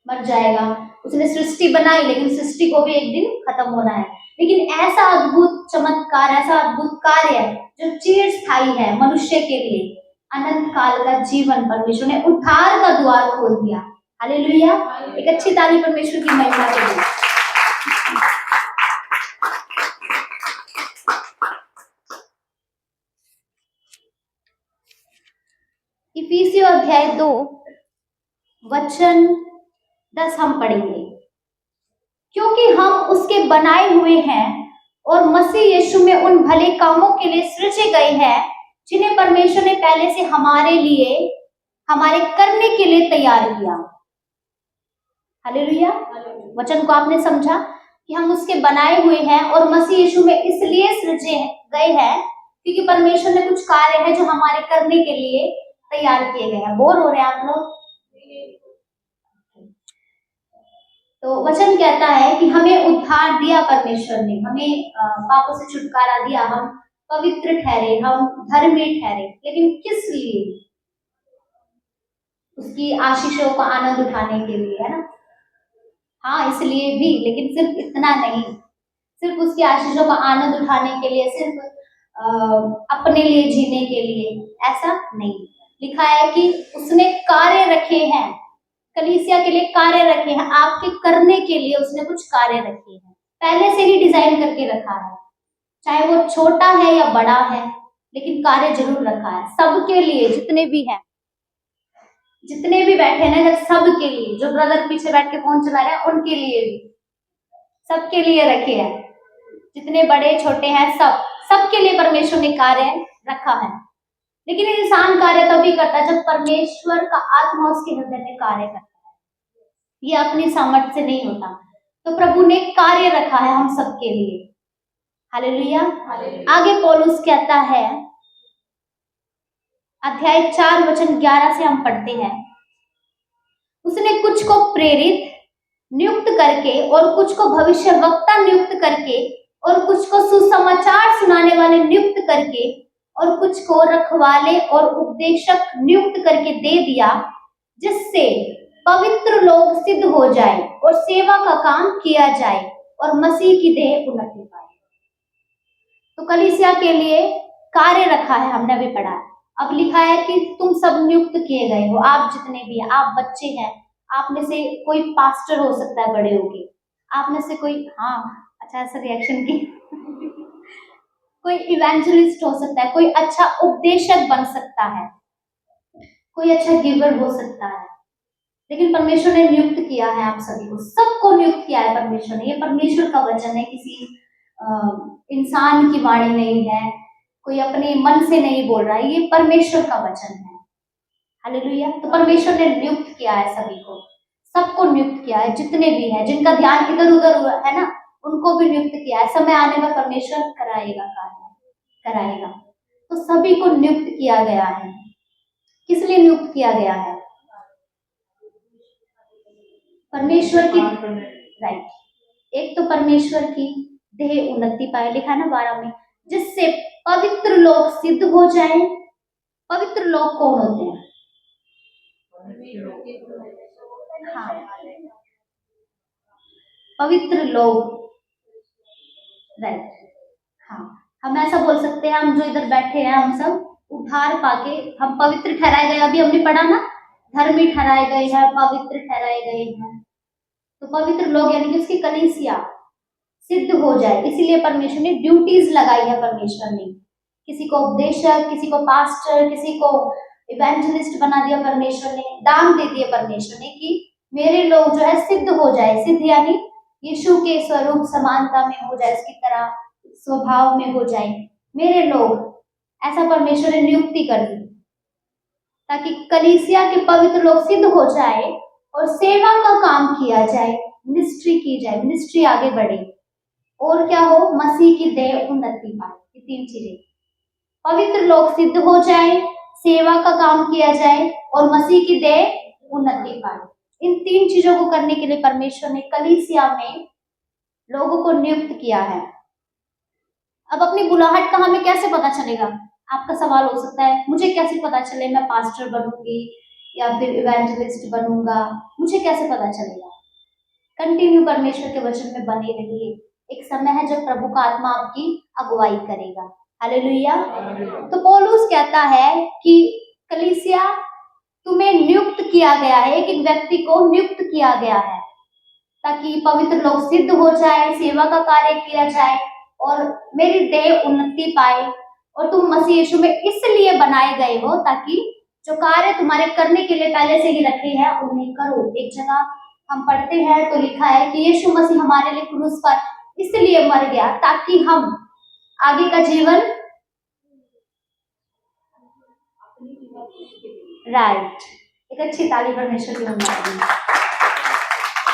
मर जाएगा। उसने सृष्टि बनाई, लेकिन सृष्टि को भी एक दिन खत्म होना है। लेकिन ऐसा अद्भुत चमत्कार, ऐसा अद्भुत कार्य जो चिरस्थायी है मनुष्य के लिए, अनंत काल का जीवन, परमेश्वर ने उद्धार का द्वार खोल दिया। हालेलुया। एक अच्छी ताली परमेश्वर की महिमा के लिए। इफिसियों अध्याय 2 वचन 10 हम पढ़ेंगे। क्योंकि हम उसके बनाए हुए हैं और मसीह यीशु में उन भले कामों के लिए सृजे गए हैं जिन्हें परमेश्वर ने पहले से हमारे लिए, हमारे करने के लिए तैयार किया। हालेलुया। वचन को आपने समझा कि हम उसके बनाए हुए हैं और मसीह यीशु में इसलिए सृजे गए हैं क्योंकि परमेश्वर ने कुछ कार्य है जो हमारे करने के लिए तैयार किए गए हैं। बोर हो रहे हैं आप लोग? तो वचन कहता है कि हमें उद्धार दिया परमेश्वर ने, हमें पापों से छुटकारा दिया, हम पवित्र ठहरे, हम धर्मी ठहरे, लेकिन किस लिए? उसकी आशीषों का आनंद उठाने के लिए, है ना? हाँ, इसलिए भी, लेकिन सिर्फ इतना नहीं, सिर्फ उसकी आशीषों का आनंद उठाने के लिए, सिर्फ अपने लिए जीने के लिए, ऐसा नहीं। लिखा है कि उसने कार्य रखे हैं, कलीसिया के लिए कार्य रखे हैं, आपके करने के लिए उसने कुछ कार्य रखे हैं, पहले से ही डिजाइन करके रखा है, चाहे वो छोटा है या बड़ा है, लेकिन कार्य जरूर रखा है सबके लिए, जितने भी हैं, जितने भी बैठे हैं ना, सबके लिए, जो ब्रदर पीछे बैठ के फोन चला रहे हैं उनके लिए भी, सबके लिए रखे हैं, जितने बड़े छोटे हैं, सबके लिए परमेश्वर ने कार्य रखा है। लेकिन इंसान कार्य तभी करता है जब परमेश्वर का आत्मा उसके हृदय में कार्य करता है, ये अपनी सामर्थ्य से नहीं होता। तो प्रभु ने कार्य रखा है हम सबके लिए। हालेलुया। आगे पौलुस कहता है, अध्याय 4 वचन 11 से हम पढ़ते हैं, उसने कुछ को प्रेरित नियुक्त करके, और कुछ को भविष्यवक्ता नियुक्त करके, और कुछ को सुसमाचार सुनाने वाले नियुक्त करके, और कुछ को रखवाले और उपदेशक नियुक्त करके दे दिया, जिससे पवित्र लोग सिद्ध हो जाए और सेवा का काम किया जाए और मसीह की देह उन्नति पाए। तो कलीसिया के लिए कार्य रखा है, हमने अभी पढ़ा। अब लिखा है कि तुम सब नियुक्त किए गए हो, आप जितने भी हैं, आप बच्चे हैं, आप में से कोई पास्टर हो सकता है बड़े होके, आप में से कोई, हाँ अच्छा ऐसा रिएक्शन की कोई इवेंजलिस्ट हो सकता है, कोई अच्छा उपदेशक बन सकता है, कोई अच्छा गिवर हो सकता है, लेकिन परमेश्वर ने नियुक्त किया है आप सभी को, सबको नियुक्त किया है परमेश्वर ने। ये परमेश्वर का वचन है, किसी इंसान की वाणी नहीं है, कोई अपने मन से नहीं बोल रहा है, ये परमेश्वर का वचन है। हालेलुया। तो परमेश्वर ने नियुक्त किया है सभी को, सबको नियुक्त किया है, जितने भी हैं, जिनका ध्यान इधर उधर है ना, उनको भी नियुक्त किया है। समय आने में परमेश्वर कराएगा कार्य, कराएगा। तो सभी को नियुक्त किया गया है। किस लिए नियुक्त किया गया है? परमेश्वर की, राइट, एक तो परमेश्वर की देह उन्नति पाए, लिखा है ना 12 में, जिससे पवित्र लोग सिद्ध हो जाए। पवित्र लोग कौन होते हैं? हाँ, पवित्र लोग, राइट, हाँ, हम ऐसा बोल सकते हैं, हम जो इधर बैठे हैं, हम सब उद्धार पाके हम पवित्र ठहराए गए। अभी हमने पढ़ा ना, धर्मी ठहराए गए हैं, पवित्र ठहराए गए हैं। तो पवित्र लोग यानी कि उसकी कलीसिया सिद्ध हो जाए, इसीलिए परमेश्वर ने ड्यूटीज लगाई है। परमेश्वर ने किसी को उपदेशक, किसी को पास्टर, किसी को इवेंजलिस्ट बना दिया, परमेश्वर ने दान दे दिए परमेश्वर ने कि मेरे लोग जो है सिद्ध हो जाए। सिद्ध यानी यीशु के स्वरूप समानता में हो जाए, उसकी तरह स्वभाव में हो जाए मेरे लोग, ऐसा परमेश्वर ने नियुक्ति कर दी ताकि कलीसिया के पवित्र लोग सिद्ध हो जाए और सेवा का काम किया जाए, मिनिस्ट्री की जाए, मिनिस्ट्री आगे बढ़े, और क्या हो, मसीह की देह उन्नति पाए। ये 3 चीजें, पवित्र लोग सिद्ध हो जाए, सेवा का काम किया जाए और मसीह की देह उन्नति पाए। इन 3 चीजों को करने के लिए परमेश्वर ने कलीसिया में लोगों को नियुक्त किया है। अब अपनी बुलाहट का हमें कैसे पता चलेगा? आपका सवाल हो सकता है, मुझे कैसे पता चले मैं पास्टर बनूंगी या फिर इवेंजलिस्ट बनूंगा, मुझे कैसे पता चलेगा? कंटिन्यू परमेश्वर के वचन में बने रहिए। एक समय है जब प्रभु का आत्मा आपकी अगुवाई करेगा। हालेलुया। तो पौलुस कहता है कि कलीसिया तुम्हें नियुक्त किया गया है, एक एक व्यक्ति को नियुक्त किया गया है ताकि पवित्र लोग सिद्ध हो जाए, सेवा का कार्य किया जाए और मेरी देह उन्नति पाए। और तुम मसीह यीशु में इसलिए बनाए गए हो ताकि जो कार्य तुम्हारे करने के लिए पहले से ही रखे हैं उन्हें करो। एक जगह हम पढ़ते हैं तो लिखा है कि यीशु मसीह हमारे लिए क्रूस पर इसलिए मर गया ताकि हम आगे का जीवन, राइट, एक अच्छी ताली परमेश्वर की होनी,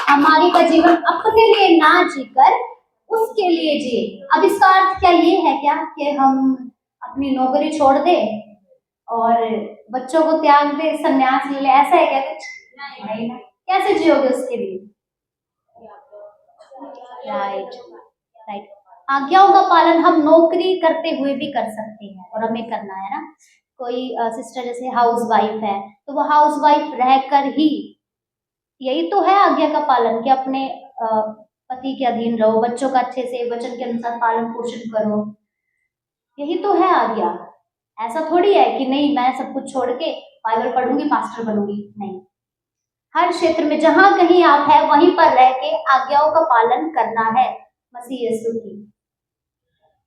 हम आगे का जीवन अपने लिए ना जीकर उसके लिए जिए। अब इसका अर्थ क्या ये है क्या कि हम अपनी नौकरी छोड़ दें और बच्चों को त्याग दे, संन्यास ले ले, ऐसा है क्या कुछ? नहीं ना। कैसे जियोगे उसके लिए? Right, right. आज्ञाओं का पालन हम नौकरी करते हुए भी कर सकते हैं और हमें करना है ना। कोई सिस्टर जैसे हाउस वाइफ है तो वो हाउस वाइफ रहकर ही, यही तो है आज्ञा का पालन कि अपने पति के अधीन रहो, बच्चों का अच्छे से वचन के अनुसार पालन पोषण करो, यही तो है आज्ञा। ऐसा थोड़ी है कि नहीं मैं सब कुछ छोड़ के बाइबल पढ़ूंगी पास्टर बनूंगी, नहीं। हर क्षेत्र में जहां कहीं आप है वहीं पर रह के आज्ञाओं का पालन करना है मसीह यीशु की।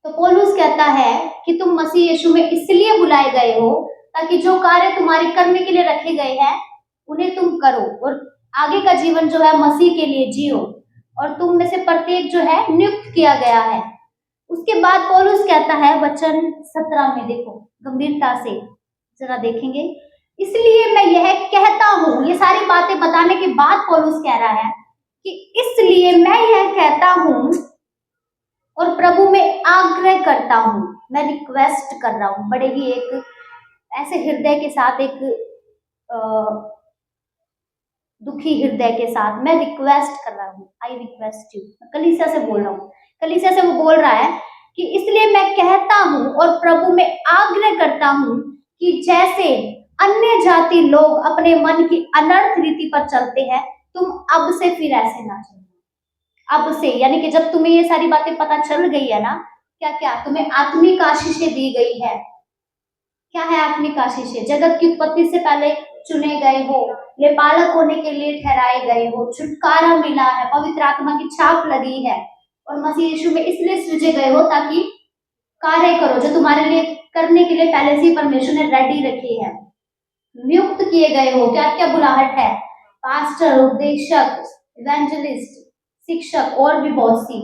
तो पौलुस कहता है कि तुम मसीह यीशु में इसलिए बुलाए गए हो ताकि जो कार्य तुम्हारे करने के लिए रखे गए हैं उन्हें तुम करो और आगे का जीवन जो है मसीह के लिए जियो, और तुम में से प्रत्येक जो है नियुक्त किया गया है। उसके बाद पौलुस कहता है वचन 17 में, देखो गंभीरता से जरा देखेंगे। इसलिए मैं यह कहता हूं, ये सारी बातें बताने के बाद पौलुस कह रहा है कि इसलिए मैं यह कहता हूं और प्रभु में आग्रह करता हूं, मैं रिक्वेस्ट कर रहा हूं, बड़े ही एक ऐसे हृदय के साथ, एक दुखी हृदय के साथ मैं रिक्वेस्ट कर रहा हूँ। आई रिक्वेस्ट यू, कलीसिया से बोल रहा हूँ, कलीसिया से वो बोल रहा है कि इसलिए मैं कहता हूँ और प्रभु में आग्रह करता हूँ कि जैसे अन्य जाति लोग अपने मन की अनर्थ रीति पर चलते हैं, तुम अब से फिर ऐसे ना चलना। अब से यानी कि जब तुम्हें ये सारी बातें पता चल गई है ना, क्या क्या तुम्हें आत्मिक आशीषें दी गई है। क्या है आत्मिक आशीषें? जगत की उत्पत्ति से पहले चुने गए हो, लेपालक होने के लिए ठहराए गए हो, छुटकारा मिला है, पवित्र आत्मा की छाप लगी है और मसीह यीशु में इसलिए सृजे गए हो ताकि कार्य करो जो तुम्हारे लिए करने के लिए पहले से ही परमेश्वर ने रेडी रखी है। नियुक्त किए गए हो, क्या क्या बुलाहट है, पास्टर, उपदेशक, इवेंजलिस्ट, शिक्षक और भी बहुत सी।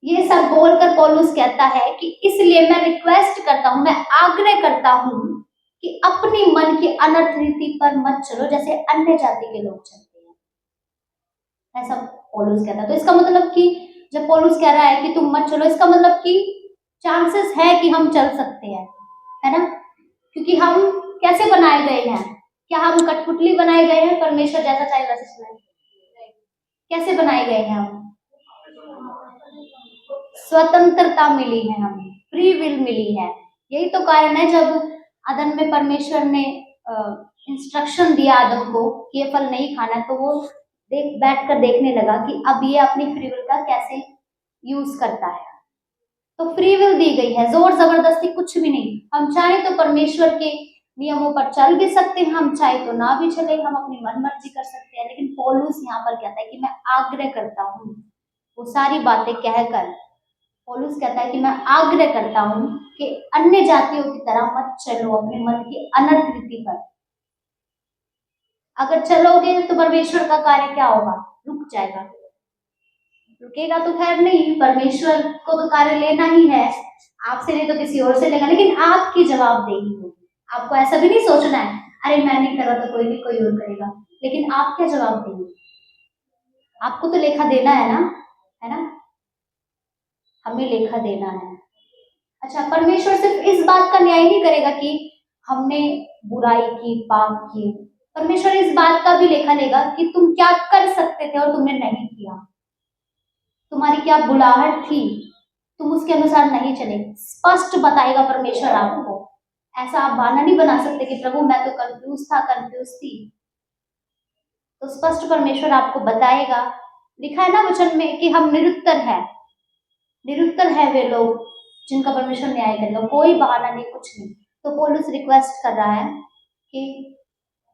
ये सब बोलकर पौलुस कहता है कि इसलिए मैं रिक्वेस्ट करता हूं, मैं आग्रह करता हूं कि अपनी मन की अनर्थ रीति पर मत चलो जैसे अन्य जाति के लोग चलते हैं। ऐसा पौलुस कहता है। तो इसका मतलब कि जब पौलुस कह रहा है कि तुम मत चलो, इसका मतलब कि चांसेस है कि हम चल सकते हैं, है ना। क्योंकि हम कैसे बनाए गए हैं? क्या हम कठपुतली बनाए गए हैं? परमेश्वर जैसा चाहे वैसे चलाए। कैसे बनाए गए हैं हम? स्वतंत्रता मिली है हमें, फ्री विल मिली है। यही तो कारण है जब आदम में परमेश्वर ने इंस्ट्रक्शन दिया आदम को कि ये फल नहीं खाना, तो वो बैठकर देखने लगा कि अब ये अपनी फ्री विल का कैसे यूज करता है। तो फ्री विल दी गई है, जोर जबरदस्ती कुछ भी नहीं। हम चाहे तो परमेश्वर के नियमों पर चल भी सकते हैं, हम चाहे तो ना भी चले, हम अपनी मन मर्जी कर सकते हैं। लेकिन पौलुस यहाँ पर कहता है कि मैं आग्रह करता हूँ, वो सारी बातें कहकर पौलुस कहता है कि मैं आग्रह करता हूँ कि अन्य जातियों की तरह मत चलो अपने मन की अनर्थ रीति पर। अगर चलोगे तो परमेश्वर का कार्य क्या होगा? रुक जाएगा। रुकेगा तो खैर नहीं, परमेश्वर को तो कार्य लेना ही है, आपसे नहीं तो किसी और से लेगा, लेकिन आपकी जवाबदेही होगी। आपको ऐसा भी नहीं सोचना है अरे मैं नहीं करा तो कोई नहीं, कोई और करेगा, लेकिन आप क्या जवाब देंगे? आपको तो लेखा देना है ना, है ना, हमें लेखा देना है। अच्छा, परमेश्वर सिर्फ इस बात का न्याय नहीं करेगा कि हमने बुराई की, पाप की, परमेश्वर इस बात का भी लेखा लेगा कि तुम क्या कर सकते थे और तुमने नहीं किया, तुम्हारी क्या बुलाहट थी, तुम उसके अनुसार नहीं चले। स्पष्ट बताएगा परमेश्वर आपको। ऐसा आप बहाना नहीं बना सकते कि प्रभु मैं तो कंफ्यूज था, कंफ्यूज थी। तो स्पष्ट परमेश्वर आपको बताएगा। लिखा है ना वचन में कि हम निरुत्तर है, निरुत्तर है वे लोग जिनका परमेश्वर न्याय करेगा। कोई बहाना नहीं, कुछ नहीं। तो पौलुस रिक्वेस्ट कर रहा है कि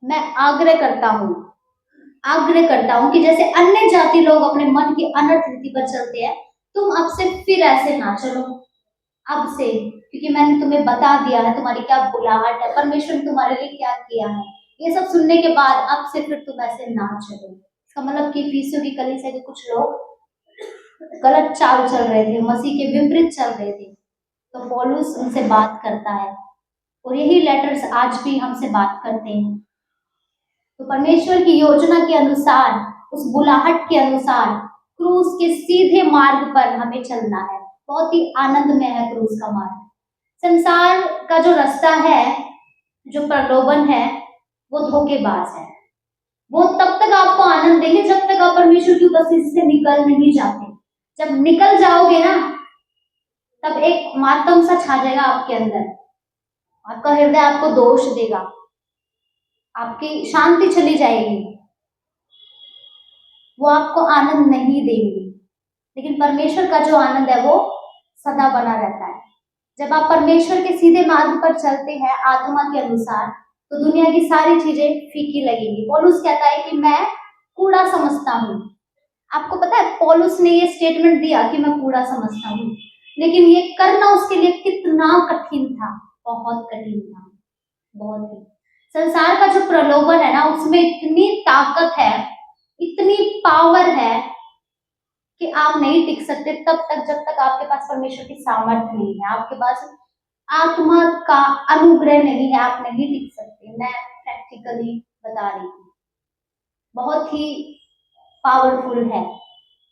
मैं आग्रह करता हूं कि जैसे अन्य जाति लोग अपने मन की अनर्थ रीति पर चलते हैं, तुम अब से फिर ऐसे ना चलो। अब से, क्योंकि मैंने तुम्हें बता दिया है तुम्हारी क्या बुलाहट है, परमेश्वर ने तुम्हारे लिए क्या किया है। ये सब सुनने के बाद अब से फिर तुम ऐसे ना चलो। इसका मतलब कि इफिसियों की कलीसिया के कुछ लोग गलत चाल चल रहे थे, मसीह के विपरीत चल रहे थे। तो पौलुस उनसे बात करता है और यही लेटर्स आज भी हमसे बात करते हैं। तो परमेश्वर की योजना के अनुसार, उस बुलाहट के अनुसार क्रूस के सीधे मार्ग पर हमें चलना है। बहुत ही आनंदमय है क्रूस का मार्ग। संसार का जो रास्ता है, जो प्रलोभन है, वो धोखेबाज है। वो तब तक आपको आनंद देंगे जब तक आप परमेश्वर की उपस्थिति से निकल नहीं जाते। जब निकल जाओगे ना, तब एक मातम सा छा जाएगा आपके अंदर, आपका हृदय आपको दोष देगा, आपकी शांति चली जाएगी, वो आपको आनंद नहीं देंगे। लेकिन परमेश्वर का जो आनंद है वो सदा बना रहता है। जब आप परमेश्वर के सीधे मार्ग पर चलते हैं आत्मा के अनुसार, तो दुनिया की सारी चीजें फीकी लगेंगी। पौलुस कहता है कि मैं कूड़ा समझता हूँ। आपको पता है पौलुस ने ये स्टेटमेंट दिया कि मैं कूड़ा समझता हूँ, लेकिन ये करना उसके लिए कितना कठिन था, बहुत कठिन था, बहुत ही। संसार का जो प्रलोभन है ना, उसमें इतनी ताकत है, इतनी पावर है कि आप नहीं टिक सकते तब तक जब तक आपके पास परमेश्वर की सामर्थ्य नहीं है, आपके पास आत्मा का अनुग्रह नहीं है, आप नहीं टिक सकते। मैं प्रैक्टिकली बता रही हूँ, बहुत ही पावरफुल है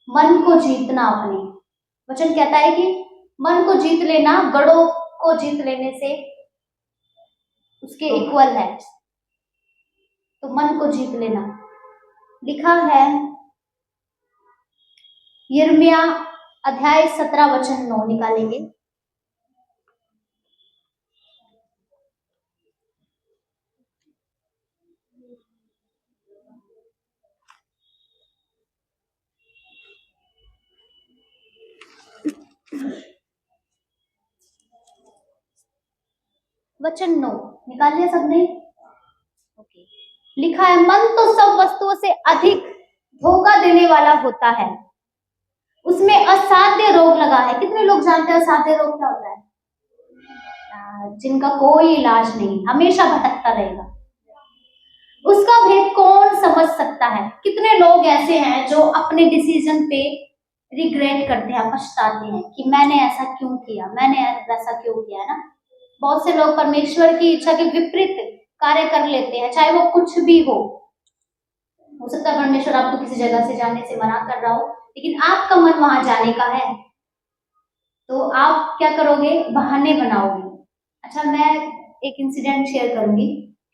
मन को जीतना। अपने वचन कहता है कि मन को जीत लेना गढ़ों को जीत लेने से उसके इक्वल है। तो मन को जीत लेना लिखा है यिर्मयाह अध्याय 17 वचन 9 निकालेंगे। वचन 9 निकाल लिया सबने? ओके। लिखा है मन तो सब वस्तुओं से अधिक धोखा देने वाला होता है, उसमें असाध्य रोग लगा है। कितने लोग जानते हैं असाध्य रोग क्या होता है? जिनका कोई इलाज नहीं, हमेशा भटकता रहेगा। उसका भेद कौन समझ सकता है? कितने लोग ऐसे हैं जो अपने डिसीजन पे रिग्रेट करते हैं, पछताते हैं कि मैंने ऐसा क्यों किया, मैंने वैसा क्यों किया, ना। बहुत से लोग परमेश्वर की इच्छा के विपरीत कार्य कर लेते हैं, चाहे वो कुछ भी हो सकता है परमेश्वर आपको किसी जगह से जाने से मना कर रहा हो, लेकिन आपका मन वहां जाने का है, तो आप क्या करोगे? बहाने बनाओगे। अच्छा, मैं एक इंसिडेंट शेयर करूंगी।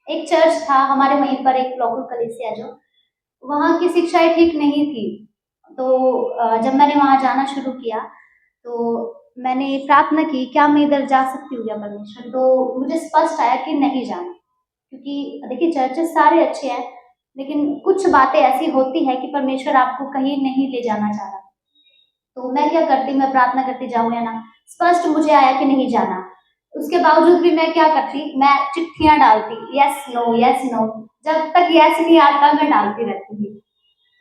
एक चर्च था हमारे वहीं पर, एक लोकल कलीसिया, जो वहाँ की शिक्षाएं ठीक नहीं थी। तो जब मैंने वहां जाना शुरू किया तो मैंने प्रार्थना की, क्या मैं इधर जा सकती हूँ क्या परमेश्वर? तो मुझे स्पष्ट आया कि नहीं जाना, क्योंकि देखिए चर्चेस सारे अच्छे हैं, लेकिन कुछ बातें ऐसी होती है कि परमेश्वर आपको कहीं नहीं ले जाना चाह रहा। तो मैं क्या करती, मैं प्रार्थना करती जाऊँ या ना, स्पष्ट मुझे आया कि नहीं जाना। उसके बावजूद भी मैं क्या करती, मैं चिट्ठियां डालती, यस नो यस नो, जब तक यस नहीं आता मैं डालती रहती थी।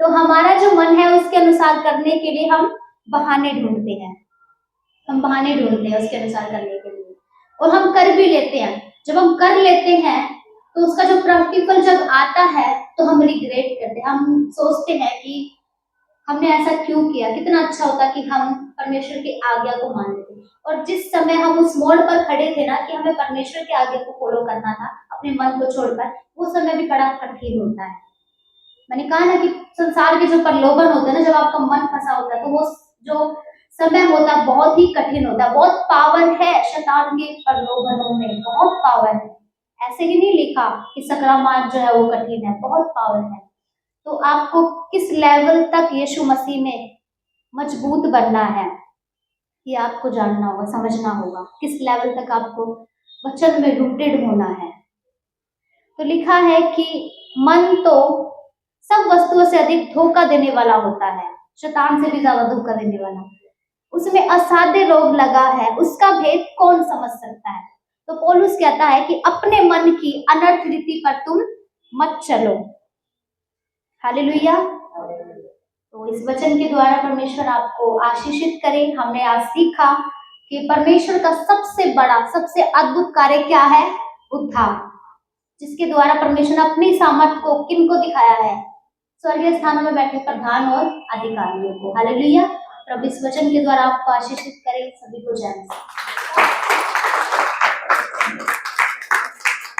तो हमारा जो मन है उसके अनुसार करने के लिए हम बहाने ढूंढते हैं, हम बहाने ढूंढते हैं उसके अनुसार करने के लिए, और हम कर भी लेते हैं। जब हम कर लेते हैं तो उसका जो प्रतिफल जब आता है तो हम रिग्रेट करते हैं, हम सोचते हैं कि हमने ऐसा क्यों किया, कितना अच्छा होता कि हम परमेश्वर की आज्ञा को मान लेते। और जिस समय हम उस मोड़ पर खड़े थे ना कि हमें परमेश्वर की आज्ञा को फॉलो करना था अपने मन को छोड़कर, वो समय भी बड़ा कठिन होता है। मैंने कहा ना कि संसार के जो प्रलोभन होते हैं ना, जब आपका मन फंसा होता है तो वो जो समय होता है बहुत ही कठिन होता है। बहुत पावर है शैतान के प्रलोभनों में, बहुत पावर है। ऐसे ही नहीं लिखा कि सकरा मार्ग जो है वो कठिन है, बहुत पावर है। तो आपको किस लेवल तक यीशु मसीह में मजबूत बनना है ये आपको जानना होगा, समझना होगा, किस लेवल तक आपको वचन में रूटेड होना है। तो लिखा है कि मन तो सब वस्तुओं से अधिक धोखा देने वाला होता है, शैतान से भी ज्यादा धोखा देने वाला, उसमें असाध्य रोग लगा है, उसका भेद कौन समझ सकता है? तो पौलुस कहता है कि अपने मन की अनर्थ रीति पर तुम मत चलो। हालेलुया। तो इस वचन के द्वारा परमेश्वर आपको आशीषित करे। हमने आज सीखा कि परमेश्वर का सबसे बड़ा, सबसे अद्भुत कार्य क्या है? उद्धार, जिसके द्वारा परमेश्वर ने अपनी सामर्थ को किनको दिखाया है? स्वर्गीय स्थानों में बैठे प्रधान और अधिकारियों को। हालेलुया। प्रभु इस वचन के द्वारा आपको आशीषित करे। सभी को जय मसीह।